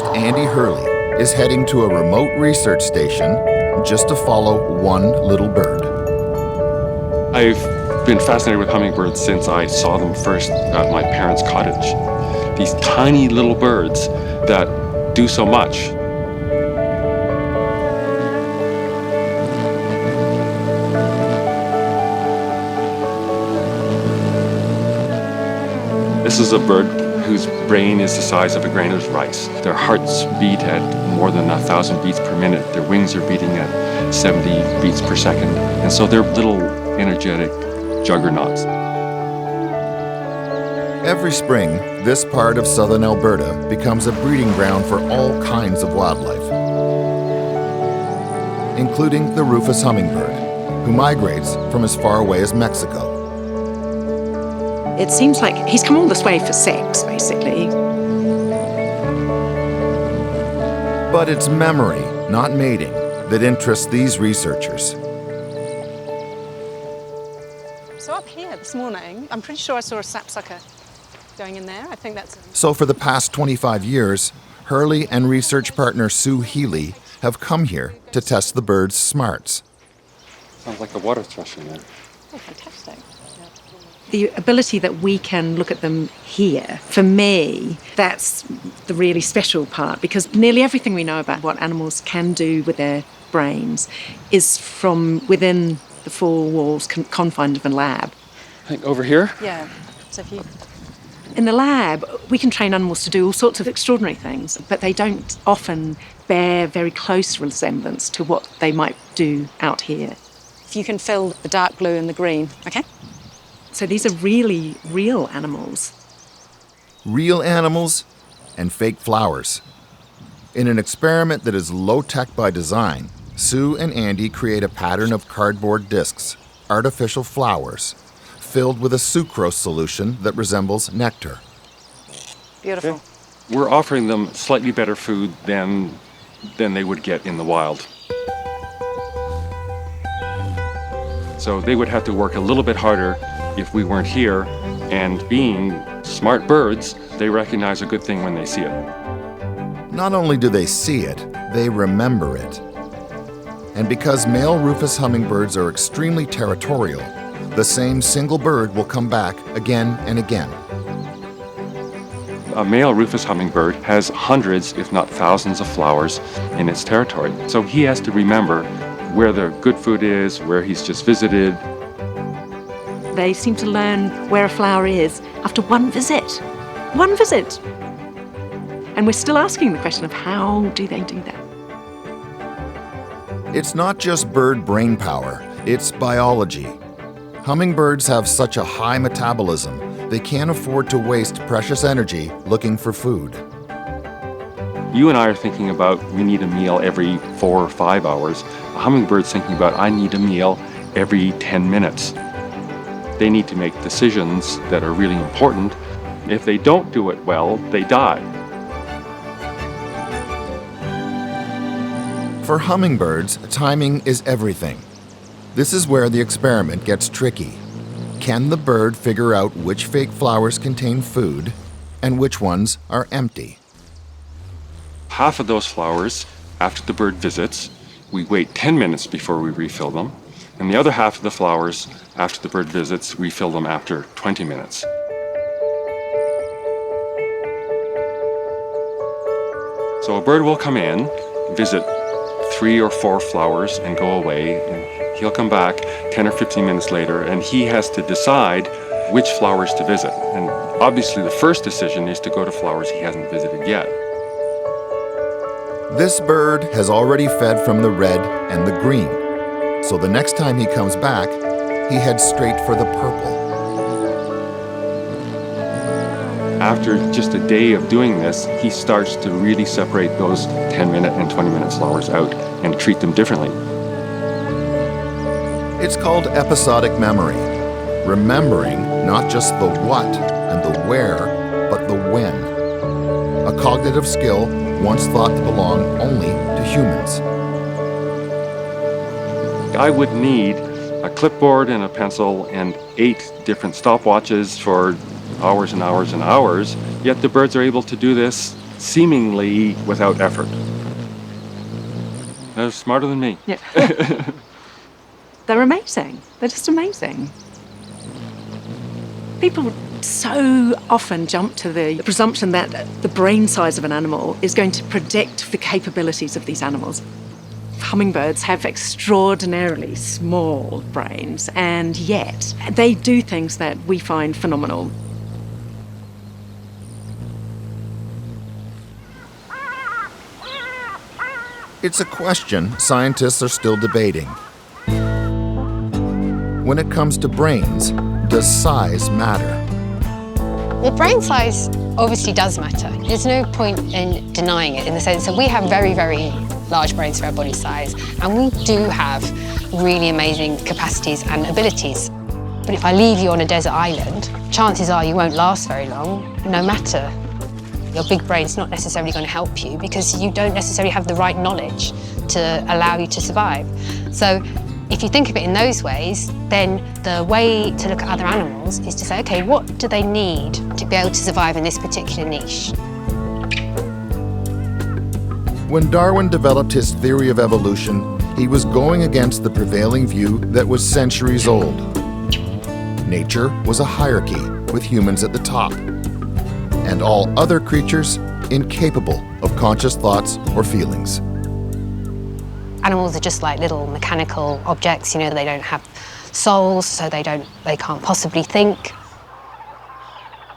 biologist Andy Hurley is heading to a remote research station just to follow one little bird. I've been fascinated with hummingbirds since I saw them first at my parents' cottage. These tiny little birds that do so much. This is a bird whose brain is the size of a grain of rice. Their hearts beat at more than 1,000 beats per minute. Their wings are beating at 70 beats per second. And so they're little energetic juggernauts. Every spring, this part of southern Alberta becomes a breeding ground for all kinds of wildlife, including the rufous hummingbird, who migrates from as far away as Mexico. It seems like he's come all this way for sex, basically. But it's memory, not mating, that interests these researchers. So up here this morning, I'm pretty sure I saw a sapsucker going in there. I think that's... So for the past 25 years, Hurley and research partner Sue Healy have come here to test the bird's smarts. Sounds like a water thrush in there. Oh, fantastic. The ability that we can look at them here, for me, that's the really special part, because nearly everything we know about what animals can do with their brains is from within the four walls confined of a lab. I think over here? Yeah. So if you... In the lab, we can train animals to do all sorts of extraordinary things, but they don't often bear very close resemblance to what they might do out here. If you can fill the dark blue and the green, okay? So these are really real animals. Real animals and fake flowers. In an experiment that is low-tech by design, Sue and Andy create a pattern of cardboard discs, artificial flowers, filled with a sucrose solution that resembles nectar. Beautiful. Okay. We're offering them slightly better food than they would get in the wild. So they would have to work a little bit harder if we weren't here, and being smart birds, they recognize a good thing when they see it. Not only do they see it, they remember it. And because male rufous hummingbirds are extremely territorial, the same single bird will come back again and again. A male rufous hummingbird has hundreds, if not thousands, of flowers in its territory. So he has to remember where the good food is, where he's just visited. They seem to learn where a flower is after one visit. One visit. And we're still asking the question of how do they do that? It's not just bird brain power, it's biology. Hummingbirds have such a high metabolism, they can't afford to waste precious energy looking for food. You and I are thinking about we need a meal every 4 or 5 hours. A hummingbird's thinking about I need a meal every 10 minutes. They need to make decisions that are really important. If they don't do it well, they die. For hummingbirds, timing is everything. This is where the experiment gets tricky. Can the bird figure out which fake flowers contain food and which ones are empty? Half of those flowers, after the bird visits, we wait 10 minutes before we refill them. And the other half of the flowers, after the bird visits, we fill them after 20 minutes. So a bird will come in, visit 3 or 4 flowers and go away, and he'll come back 10 or 15 minutes later, and he has to decide which flowers to visit. And obviously the first decision is to go to flowers he hasn't visited yet. This bird has already fed from the red and the green. So the next time he comes back, he heads straight for the purple. After just a day of doing this, he starts to really separate those 10-minute and 20-minute flowers out and treat them differently. It's called episodic memory, remembering not just the what and the where, but the when. A cognitive skill once thought to belong only to humans. I would need a clipboard and a pencil and 8 different stopwatches for hours and hours and hours, yet the birds are able to do this seemingly without effort. They're smarter than me. Yeah. They're amazing. They're just amazing. People so often jump to the presumption that the brain size of an animal is going to predict the capabilities of these animals. Hummingbirds have extraordinarily small brains, and yet they do things that we find phenomenal. It's a question scientists are still debating. When it comes to brains, does size matter? Well, brain size obviously does matter. There's no point in denying it in the sense that we have very, very large brains for our body size, and we do have really amazing capacities and abilities. But if I leave you on a desert island, chances are you won't last very long, no matter. Your big brain's not necessarily going to help you because you don't necessarily have the right knowledge to allow you to survive. So if you think of it in those ways, then the way to look at other animals is to say, okay, what do they need to be able to survive in this particular niche? When Darwin developed his theory of evolution, he was going against the prevailing view that was centuries old. Nature was a hierarchy with humans at the top, and all other creatures incapable of conscious thoughts or feelings. Animals are just like little mechanical objects, you know, they don't have souls, so they can't possibly think.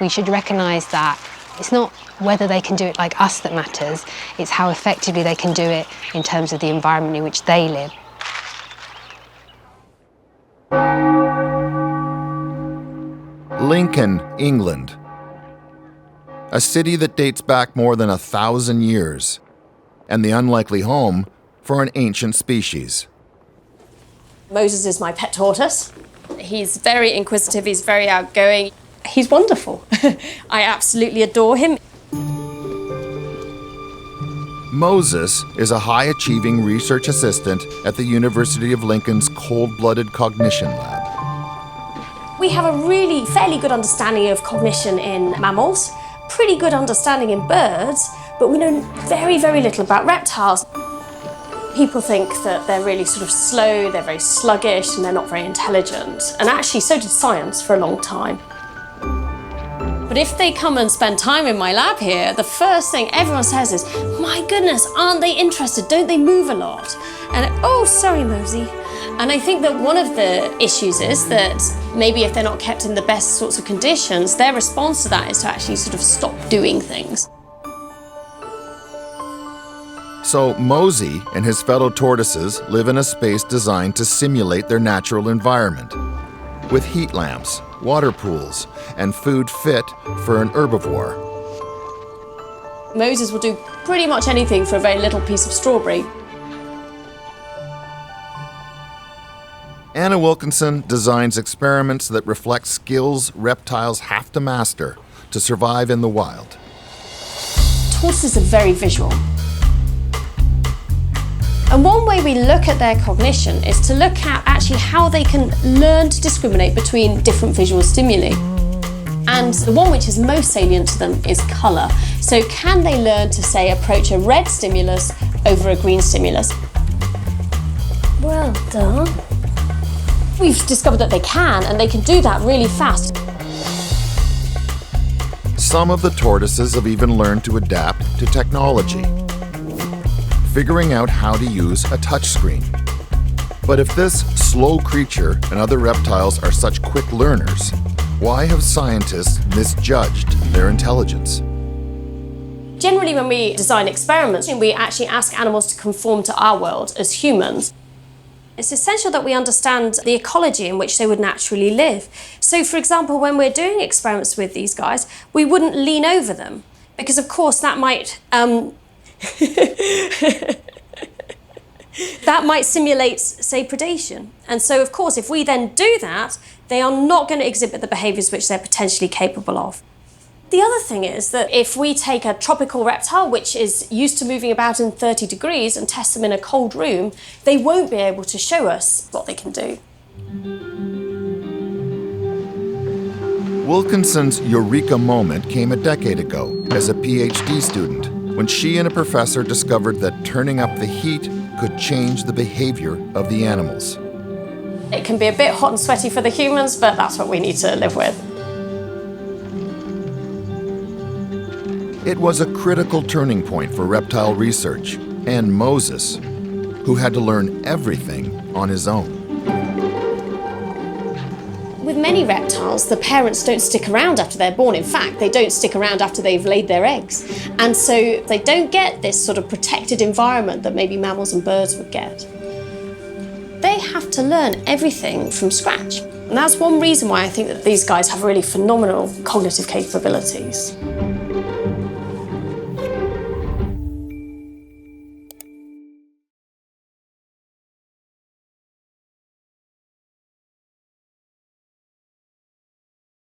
We should recognise that it's not whether they can do it like us that matters, it's how effectively they can do it in terms of the environment in which they live. Lincoln, England. A city that dates back more than 1,000 years, and the unlikely home for an ancient species. Moses is my pet tortoise. He's very inquisitive, he's very outgoing. He's wonderful. I absolutely adore him. Moses is a high-achieving research assistant at the University of Lincoln's cold-blooded Cognition lab. We have a really fairly good understanding of cognition in mammals, pretty good understanding in birds, but we know very, very little about reptiles. People think that they're really sort of slow, they're very sluggish, and they're not very intelligent. And actually, so did science for a long time. But if they come and spend time in my lab here, the first thing everyone says is, my goodness, aren't they interested? Don't they move a lot? And, oh, sorry, Mosey. And I think that one of the issues is that maybe if they're not kept in the best sorts of conditions, their response to that is to actually sort of stop doing things. So Mosey and his fellow tortoises live in a space designed to simulate their natural environment, with heat lamps, water pools, and food fit for an herbivore. Moses will do pretty much anything for a very little piece of strawberry. Anna Wilkinson designs experiments that reflect skills reptiles have to master to survive in the wild. Tortoises are very visual. And one way we look at their cognition is to look at actually how they can learn to discriminate between different visual stimuli. And the one which is most salient to them is colour. So can they learn to, say, approach a red stimulus over a green stimulus? Well done. We've discovered that they can, and they can do that really fast. Some of the tortoises have even learned to adapt to technology, figuring out how to use a touchscreen. But if this slow creature and other reptiles are such quick learners, why have scientists misjudged their intelligence? Generally, when we design experiments, we actually ask animals to conform to our world as humans. It's essential that we understand the ecology in which they would naturally live. So, for example, when we're doing experiments with these guys, we wouldn't lean over them, because, of course, that might that might simulate, say, predation. And so, of course, if we then do that, they are not going to exhibit the behaviours which they're potentially capable of. The other thing is that if we take a tropical reptile, which is used to moving about in 30 degrees, and test them in a cold room, they won't be able to show us what they can do. Wilkinson's eureka moment came a decade ago as a PhD student when she and a professor discovered that turning up the heat could change the behavior of the animals. It can be a bit hot and sweaty for the humans, but that's what we need to live with. It was a critical turning point for reptile research and Moses, who had to learn everything on his own. With many reptiles, the parents don't stick around after they're born. In fact, they don't stick around after they've laid their eggs. And so they don't get this sort of protected environment that maybe mammals and birds would get. They have to learn everything from scratch. And that's one reason why I think that these guys have really phenomenal cognitive capabilities.